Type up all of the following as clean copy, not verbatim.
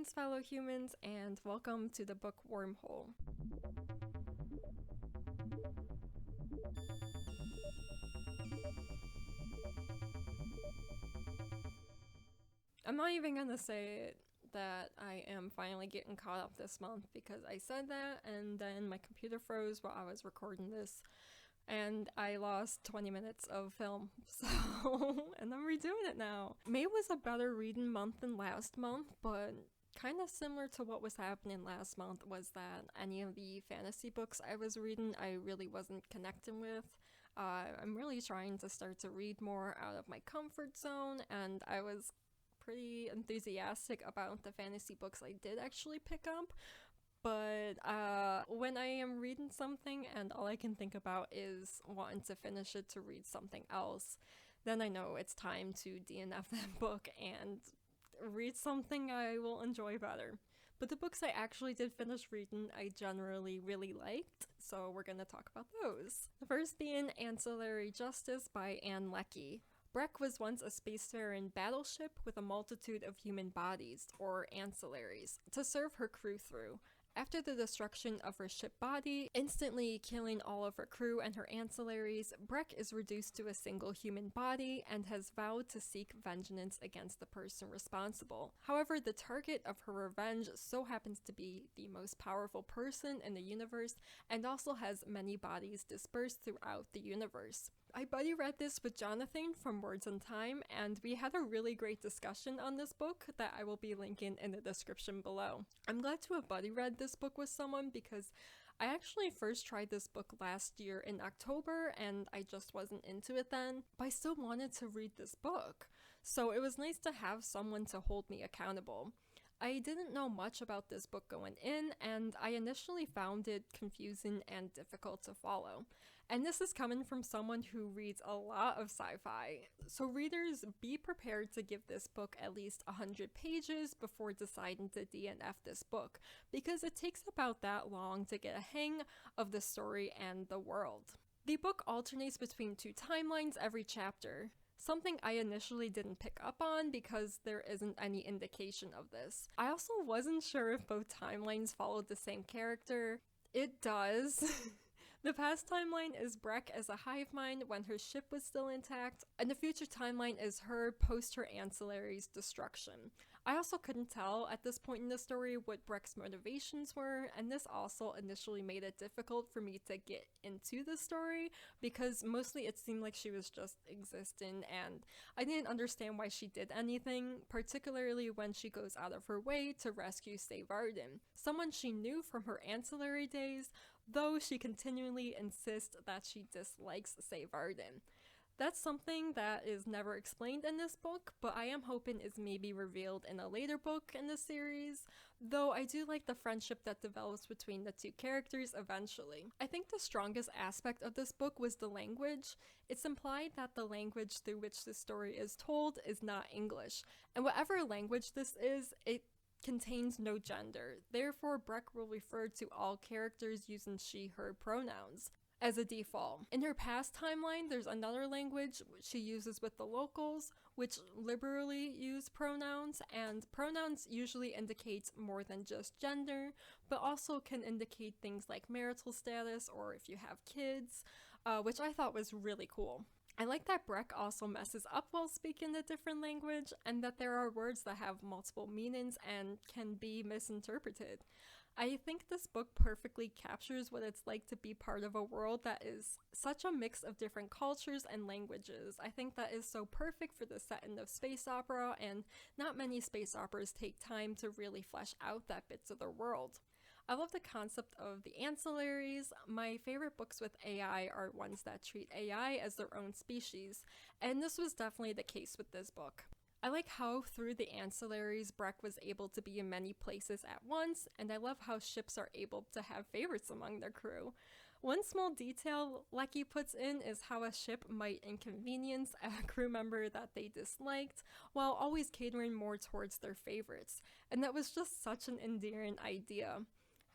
Greetings, fellow humans, and welcome to the book Wormhole. I'm not even gonna say that I am finally getting caught up this month because I said that and then my computer froze while I was recording this and I lost 20 minutes of film, so and I'm redoing it now. May was a better reading month than last month, but kind of similar to what was happening last month was that any of the fantasy books I was reading I really wasn't connecting with. I'm really trying to start to read more out of my comfort zone, and I was pretty enthusiastic about the fantasy books I did actually pick up. But when I am reading something and all I can think about is wanting to finish it to read something else, then I know it's time to DNF that book and read something I will enjoy better. But the books I actually did finish reading I generally really liked, so we're gonna talk about those. The first being Ancillary Justice by Leckie. Breck was once a spacefaring battleship with a multitude of human bodies, or ancillaries, to serve her crew through. After the destruction of her ship body, instantly killing all of her crew and her ancillaries, Breck is reduced to a single human body and has vowed to seek vengeance against the person responsible. However, the target of her revenge so happens to be the most powerful person in the universe and also has many bodies dispersed throughout the universe. I buddy read this with Jonathan from Words in Time, and we had a really great discussion on this book that I will be linking in the description below. I'm glad to have buddy read this book with someone because I actually first tried this book last year in October and I just wasn't into it then, but I still wanted to read this book, so it was nice to have someone to hold me accountable. I didn't know much about this book going in, and I initially found it confusing and difficult to follow. And this is coming from someone who reads a lot of sci-fi. So readers, be prepared to give this book at least 100 pages before deciding to DNF this book, because it takes about that long to get a hang of the story and the world. The book alternates between two timelines every chapter. Something I initially didn't pick up on because there isn't any indication of this. I also wasn't sure if both timelines followed the same character. It does. The past timeline is Breck as a hive mind when her ship was still intact, and the future timeline is her post her ancillary's destruction. I also couldn't tell at this point in the story what Breck's motivations were, and this also initially made it difficult for me to get into the story because mostly it seemed like she was just existing and I didn't understand why she did anything, particularly when she goes out of her way to rescue Varden, someone she knew from her ancillary days, though she continually insists that she dislikes Varden. That's something that is never explained in this book, but I am hoping is maybe revealed in a later book in the series, though I do like the friendship that develops between the two characters eventually. I think the strongest aspect of this book was the language. It's implied that the language through which the story is told is not English, and whatever language this is, it contains no gender. Therefore, Breck will refer to all characters using she, her pronouns as a default. In her past timeline, there's another language she uses with the locals, which liberally use pronouns, and pronouns usually indicate more than just gender, but also can indicate things like marital status or if you have kids, which I thought was really cool. I like that Breck also messes up while speaking a different language, and that there are words that have multiple meanings and can be misinterpreted. I think this book perfectly captures what it's like to be part of a world that is such a mix of different cultures and languages. I think that is so perfect for the setting of space opera, and not many space operas take time to really flesh out that bits of their world. I love the concept of the ancillaries. My favorite books with AI are ones that treat AI as their own species, and this was definitely the case with this book. I like how through the ancillaries, Breck was able to be in many places at once, and I love how ships are able to have favorites among their crew. One small detail Leckie puts in is how a ship might inconvenience a crew member that they disliked, while always catering more towards their favorites, and that was just such an endearing idea.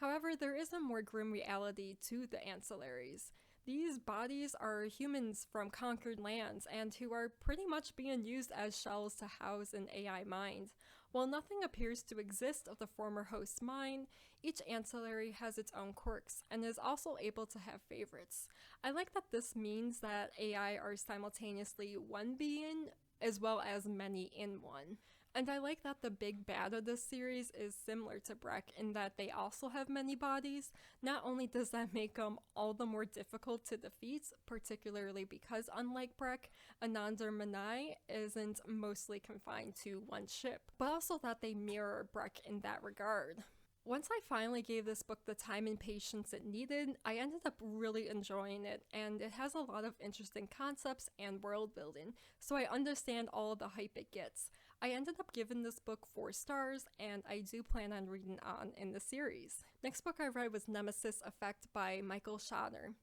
However, there is a more grim reality to the ancillaries. These bodies are humans from conquered lands and who are pretty much being used as shells to house an AI mind. While nothing appears to exist of the former host's mind, each ancillary has its own quirks and is also able to have favorites. I like that this means that AI are simultaneously one being as well as many in one. And I like that the big bad of this series is similar to Breck in that they also have many bodies. Not only does that make them all the more difficult to defeat, particularly because unlike Breck, Anandar Manai isn't mostly confined to one ship, but also that they mirror Breck in that regard. Once I finally gave this book the time and patience it needed, I ended up really enjoying it, and it has a lot of interesting concepts and world building, so I understand all of the hype it gets. I ended up giving this book 4 stars, and I do plan on reading on in the series. Next book I read was Nemesis Effect by Michael Schotter.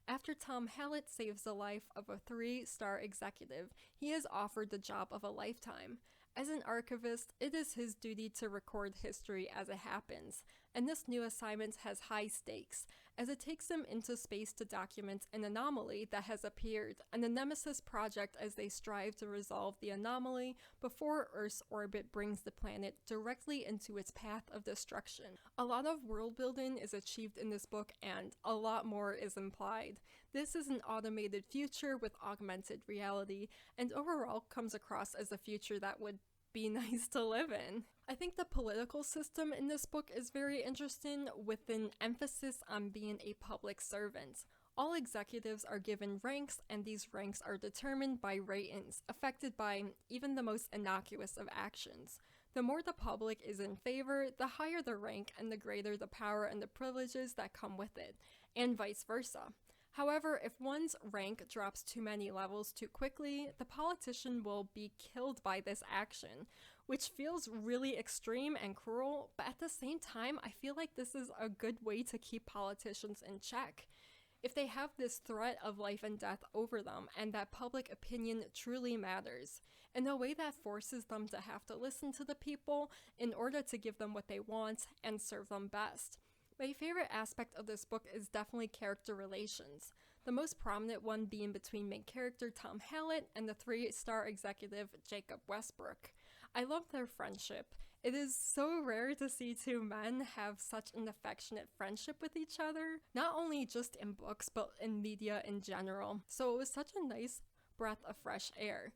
After Tom Hallett saves the life of a 3-star executive, he is offered the job of a lifetime. As an archivist, it is his duty to record history as it happens, and this new assignment has high stakes, as it takes him into space to document an anomaly that has appeared, and the Nemesis project as they strive to resolve the anomaly before Earth's orbit brings the planet directly into its path of destruction. A lot of world building is achieved in this book, and a lot more is implied. This is an automated future with augmented reality, and overall comes across as a future that would be nice to live in. I think the political system in this book is very interesting, with an emphasis on being a public servant. All executives are given ranks, and these ranks are determined by ratings, affected by even the most innocuous of actions. The more the public is in favor, the higher the rank and the greater the power and the privileges that come with it, and vice versa. However, if one's rank drops too many levels too quickly, the politician will be killed by this action, which feels really extreme and cruel, but at the same time, I feel like this is a good way to keep politicians in check. If they have this threat of life and death over them, and that public opinion truly matters, in a way that forces them to have to listen to the people in order to give them what they want and serve them best. My favorite aspect of this book is definitely character relations, the most prominent one being between main character Tom Hallett and the 3-star executive Jacob Westbrook. I love their friendship. It is so rare to see two men have such an affectionate friendship with each other, not only just in books but in media in general, so it was such a nice breath of fresh air.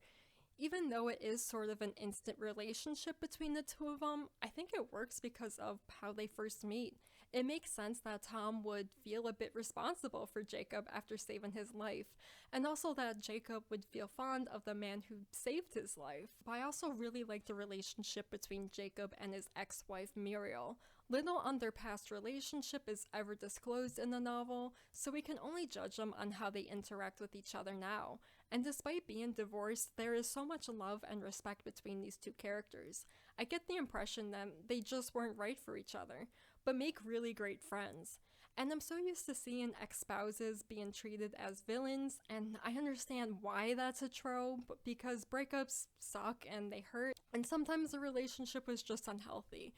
Even though it is sort of an instant relationship between the two of them, I think it works because of how they first meet. It makes sense that Tom would feel a bit responsible for Jacob after saving his life, and also that Jacob would feel fond of the man who saved his life. But I also really like the relationship between Jacob and his ex-wife Muriel. Little on their past relationship is ever disclosed in the novel, so we can only judge them on how they interact with each other now. And despite being divorced, there is so much love and respect between these two characters. I get the impression that they just weren't right for each other, but make really great friends. And I'm so used to seeing ex-spouses being treated as villains, and I understand why that's a trope, because breakups suck and they hurt, and sometimes the relationship was just unhealthy.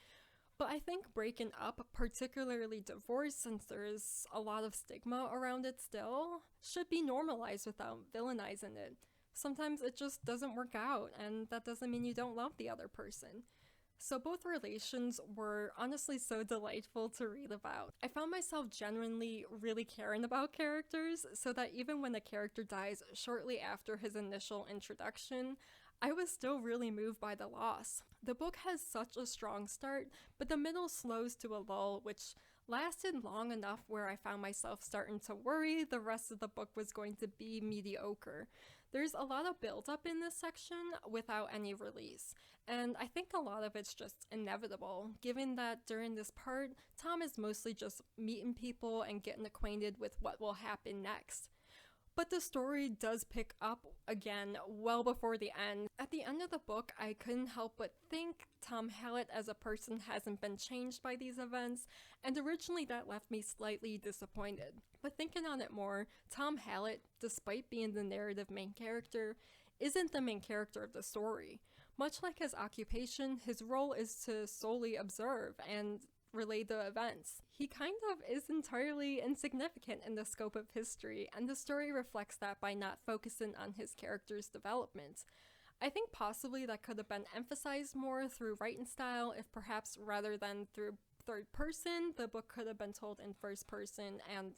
But I think breaking up, particularly divorce, since there is a lot of stigma around it still, should be normalized without villainizing it. Sometimes it just doesn't work out, and that doesn't mean you don't love the other person. So both relations were honestly so delightful to read about. I found myself genuinely really caring about characters, so that even when a character dies shortly after his initial introduction, I was still really moved by the loss. The book has such a strong start, but the middle slows to a lull, which lasted long enough where I found myself starting to worry the rest of the book was going to be mediocre. There's a lot of build-up in this section without any release, and I think a lot of it's just inevitable, given that during this part, Tom is mostly just meeting people and getting acquainted with what will happen next. But the story does pick up again well before the end. At the end of the book, I couldn't help but think Tom Hallett as a person hasn't been changed by these events, and originally that left me slightly disappointed. But thinking on it more, Tom Hallett, despite being the narrative main character, isn't the main character of the story. Much like his occupation, his role is to solely observe and relay the events. He kind of is entirely insignificant in the scope of history, and the story reflects that by not focusing on his character's development. I think possibly that could have been emphasized more through writing style, if perhaps rather than through third person, the book could have been told in first person and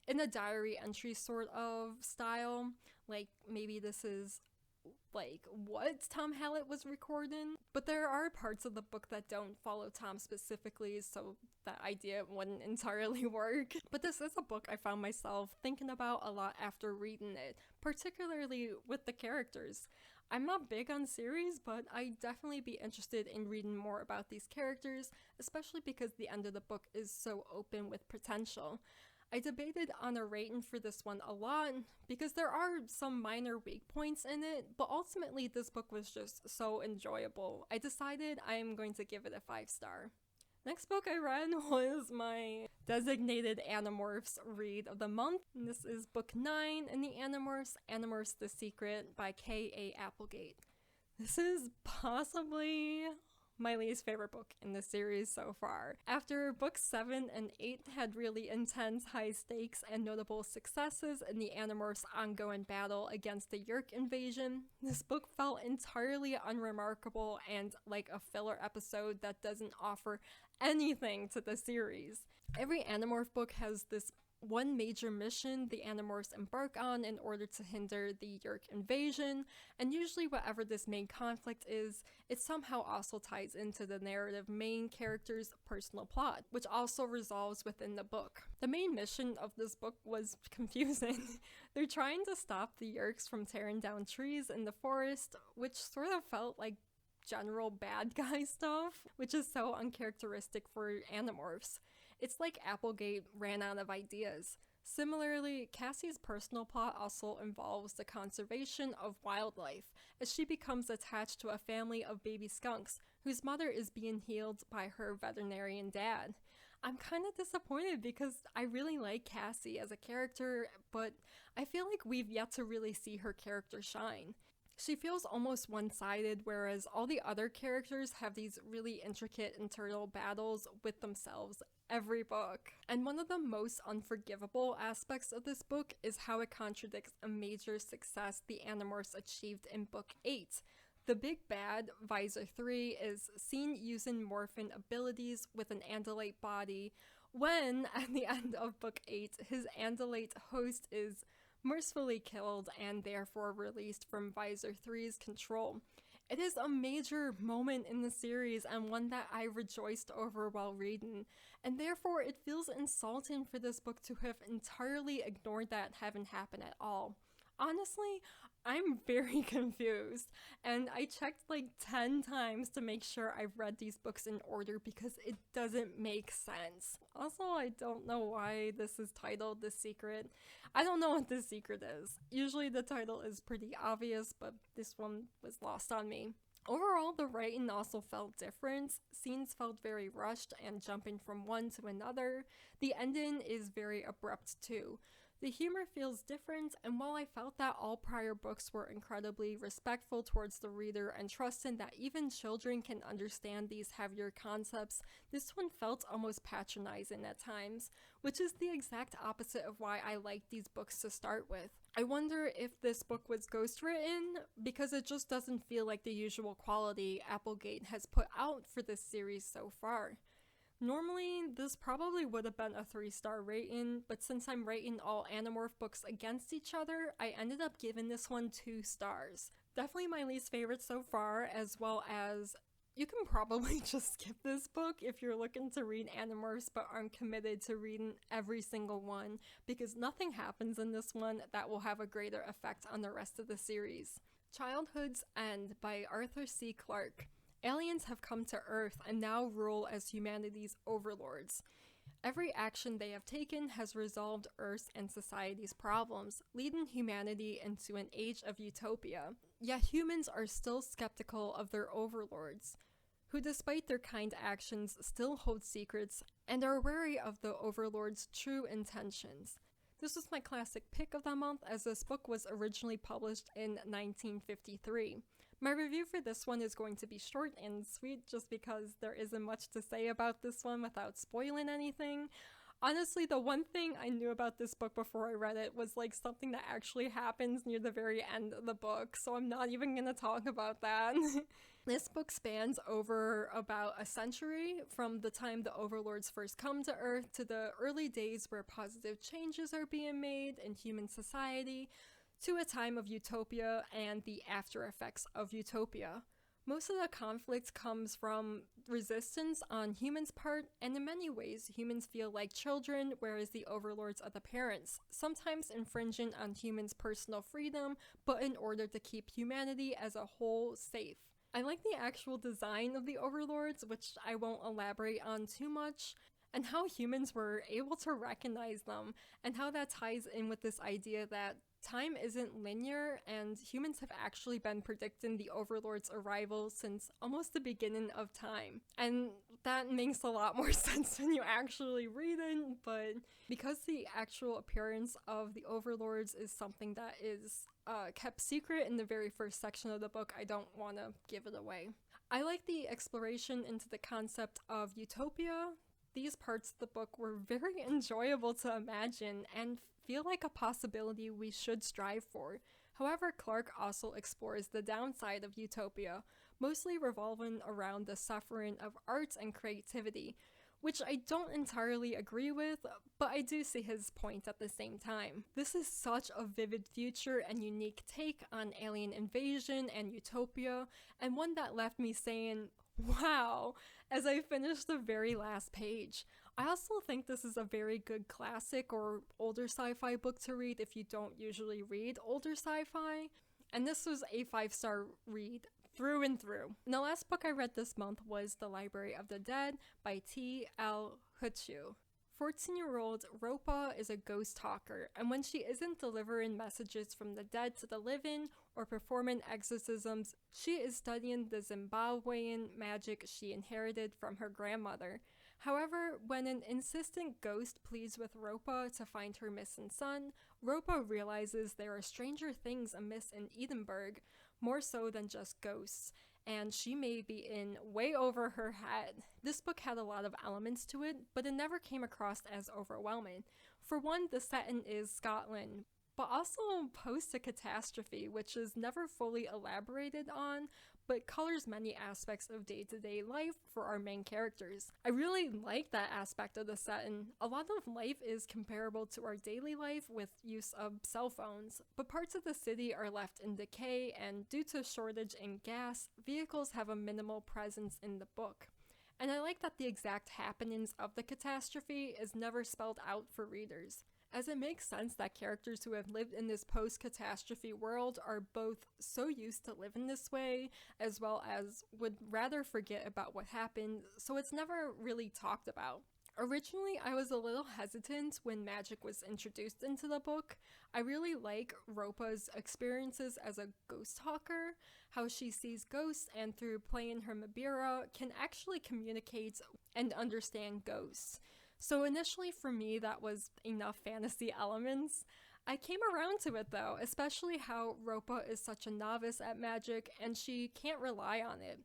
in a diary entry sort of style. Like, maybe this is like what Tom Hallett was recording, but there are parts of the book that don't follow Tom specifically, so that idea wouldn't entirely work. But this is a book I found myself thinking about a lot after reading it, particularly with the characters. I'm not big on series, but I'd definitely be interested in reading more about these characters, especially because the end of the book is so open with potential. I debated on a rating for this one a lot because there are some minor weak points in it, but ultimately this book was just so enjoyable. I decided I am going to give it a 5-star. Next book I read was my designated Animorphs read of the month. And this is book 9 in the Animorphs, Animorphs The Secret by K.A. Applegate. This is possibly my least favorite book in the series so far. After books 7 and 8 had really intense, high stakes, and notable successes in the Animorphs' ongoing battle against the Yeerk invasion, this book felt entirely unremarkable and like a filler episode that doesn't offer anything to the series. Every Animorph book has this one major mission the Animorphs embark on in order to hinder the Yeerk invasion, and usually whatever this main conflict is, it somehow also ties into the narrative main character's personal plot, which also resolves within the book. The main mission of this book was confusing. They're trying to stop the Yeerks from tearing down trees in the forest, which sort of felt like general bad guy stuff, which is so uncharacteristic for Animorphs. It's like Applegate ran out of ideas. Similarly, Cassie's personal plot also involves the conservation of wildlife, as she becomes attached to a family of baby skunks whose mother is being healed by her veterinarian dad. I'm kind of disappointed because I really like Cassie as a character, but I feel like we've yet to really see her character shine. She feels almost one-sided, whereas all the other characters have these really intricate internal battles with themselves every book. And one of the most unforgivable aspects of this book is how it contradicts a major success the Animorphs achieved in book 8. The big bad, Visor 3, is seen using morphin abilities with an Andalite body when, at the end of book 8, his Andalite host is mercifully killed and therefore released from Visor 3's control. It is a major moment in the series and one that I rejoiced over while reading, and therefore it feels insulting for this book to have entirely ignored that having happened at all. Honestly, I'm very confused, and I checked like 10 times to make sure I've read these books in order because it doesn't make sense. Also, I don't know why this is titled The Secret. I don't know what The Secret is. Usually the title is pretty obvious, but this one was lost on me. Overall, the writing also felt different. Scenes felt very rushed and jumping from one to another. The ending is very abrupt too. The humor feels different, and while I felt that all prior books were incredibly respectful towards the reader and trusting that even children can understand these heavier concepts, this one felt almost patronizing at times, which is the exact opposite of why I liked these books to start with. I wonder if this book was ghostwritten, because it just doesn't feel like the usual quality Applegate has put out for this series so far. Normally, this probably would have been a 3-star rating, but since I'm rating all Animorph books against each other, I ended up giving this one 2 stars. Definitely my least favorite so far, as well as you can probably just skip this book if you're looking to read Animorphs but aren't committed to reading every single one, because nothing happens in this one that will have a greater effect on the rest of the series. Childhood's End by Arthur C. Clarke. Aliens have come to Earth and now rule as humanity's overlords. Every action they have taken has resolved Earth's and society's problems, leading humanity into an age of utopia. Yet humans are still skeptical of their overlords, who despite their kind actions still hold secrets and are wary of the overlord's true intentions. This was my classic pick of the month, as this book was originally published in 1953. My review for this one is going to be short and sweet just because there isn't much to say about this one without spoiling anything. Honestly, the one thing I knew about this book before I read it was like something that actually happens near the very end of the book, so I'm not even gonna talk about that. This book spans over about a century, from the time the overlords first come to Earth to the early days where positive changes are being made in human society, to a time of Utopia and the after effects of Utopia. Most of the conflict comes from resistance on humans' part, and in many ways, humans feel like children, whereas the overlords are the parents, sometimes infringing on humans' personal freedom, but in order to keep humanity as a whole safe. I like the actual design of the overlords, which I won't elaborate on too much, and how humans were able to recognize them, and how that ties in with this idea that time isn't linear, and humans have actually been predicting the Overlord's arrival since almost the beginning of time. And that makes a lot more sense when you actually read it, but because the actual appearance of the Overlords is something that is kept secret in the very first section of the book, I don't want to give it away. I like the exploration into the concept of Utopia. These parts of the book were very enjoyable to imagine and feel like a possibility we should strive for. However, Clark also explores the downside of Utopia, mostly revolving around the suffering of arts and creativity, which I don't entirely agree with, but I do see his point at the same time. This is such a vivid future and unique take on alien invasion and Utopia, and one that left me saying, wow, as I finished the very last page. I also think this is a very good classic or older sci-fi book to read if you don't usually read older sci-fi, and this was a 5-star read through and through. And the last book I read this month was The Library of the Dead by T.L. Huchu. 14-year-old Ropa is a ghost talker, and when she isn't delivering messages from the dead to the living or performing exorcisms, she is studying the Zimbabwean magic she inherited from her grandmother. However, when an insistent ghost pleads with Ropa to find her missing son, Ropa realizes there are stranger things amiss in Edinburgh, more so than just ghosts, and she may be in way over her head. This book had a lot of elements to it, but it never came across as overwhelming. For one, the setting is Scotland, but also post a catastrophe, which is never fully elaborated on, but colors many aspects of day-to-day life for our main characters. I really like that aspect of the setting. A lot of life is comparable to our daily life with use of cell phones, but parts of the city are left in decay, and due to shortage in gas, vehicles have a minimal presence in the book. And I like that the exact happenings of the catastrophe is never spelled out for readers, as it makes sense that characters who have lived in this post-catastrophe world are both so used to living this way, as well as would rather forget about what happened, so it's never really talked about. Originally, I was a little hesitant when magic was introduced into the book. I really like Ropa's experiences as a ghost talker, how she sees ghosts and through playing her Mabira can actually communicate and understand ghosts. So initially for me that was enough fantasy elements. I came around to it though, especially how Ropa is such a novice at magic and she can't rely on it.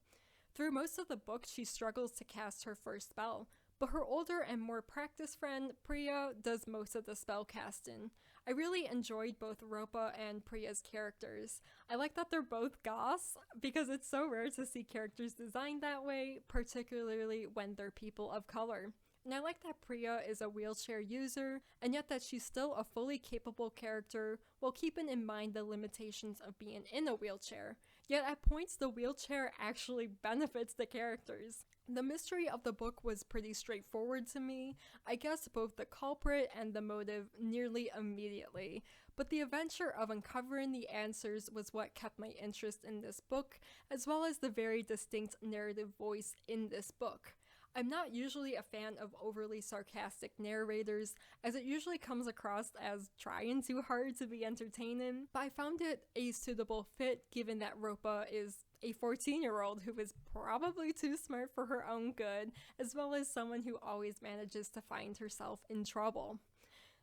Through most of the book she struggles to cast her first spell, but her older and more practiced friend Priya does most of the spell casting. I really enjoyed both Ropa and Priya's characters. I like that they're both goths because it's so rare to see characters designed that way, particularly when they're people of color. And I like that Priya is a wheelchair user, and yet that she's still a fully capable character while keeping in mind the limitations of being in a wheelchair. Yet at points the wheelchair actually benefits the characters. The mystery of the book was pretty straightforward to me. I guessed both the culprit and the motive nearly immediately, but the adventure of uncovering the answers was what kept my interest in this book, as well as the very distinct narrative voice in this book. I'm not usually a fan of overly sarcastic narrators, as it usually comes across as trying too hard to be entertaining, but I found it a suitable fit given that Ropa is a 14-year-old who is probably too smart for her own good, as well as someone who always manages to find herself in trouble.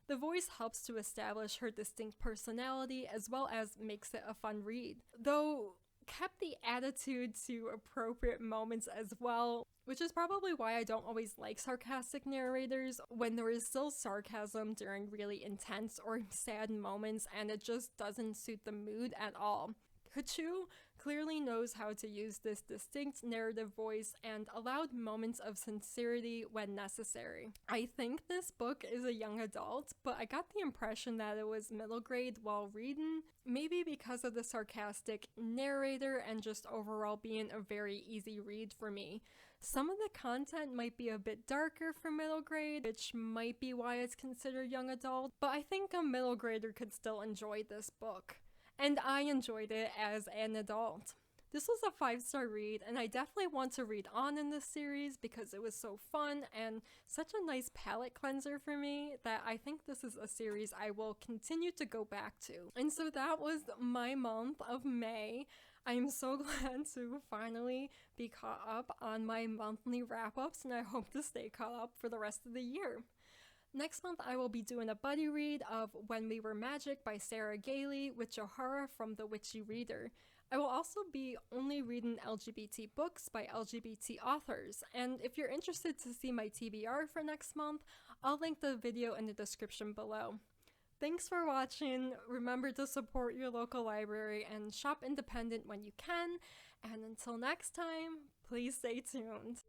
The voice helps to establish her distinct personality as well as makes it a fun read, though kept the attitude to appropriate moments as well, which is probably why I don't always like sarcastic narrators when there is still sarcasm during really intense or sad moments and it just doesn't suit the mood at all. Huchu clearly knows how to use this distinct narrative voice and allowed moments of sincerity when necessary. I think this book is a young adult, but I got the impression that it was middle grade while reading, maybe because of the sarcastic narrator and just overall being a very easy read for me. Some of the content might be a bit darker for middle grade, which might be why it's considered young adult, but I think a middle grader could still enjoy this book. And I enjoyed it as an adult. This was a 5-star read, and I definitely want to read on in this series because it was so fun and such a nice palate cleanser for me that I think this is a series I will continue to go back to. And so that was my month of May. I'm so glad to finally be caught up on my monthly wrap-ups, and I hope to stay caught up for the rest of the year. Next month, I will be doing a buddy read of When We Were Magic by Sarah Gailey with Joharra from The Witchy Reader. I will also be only reading LGBT books by LGBT authors, and if you're interested to see my TBR for next month, I'll link the video in the description below. Thanks for watching. Remember to support your local library and shop independent when you can, and until next time, please stay tuned.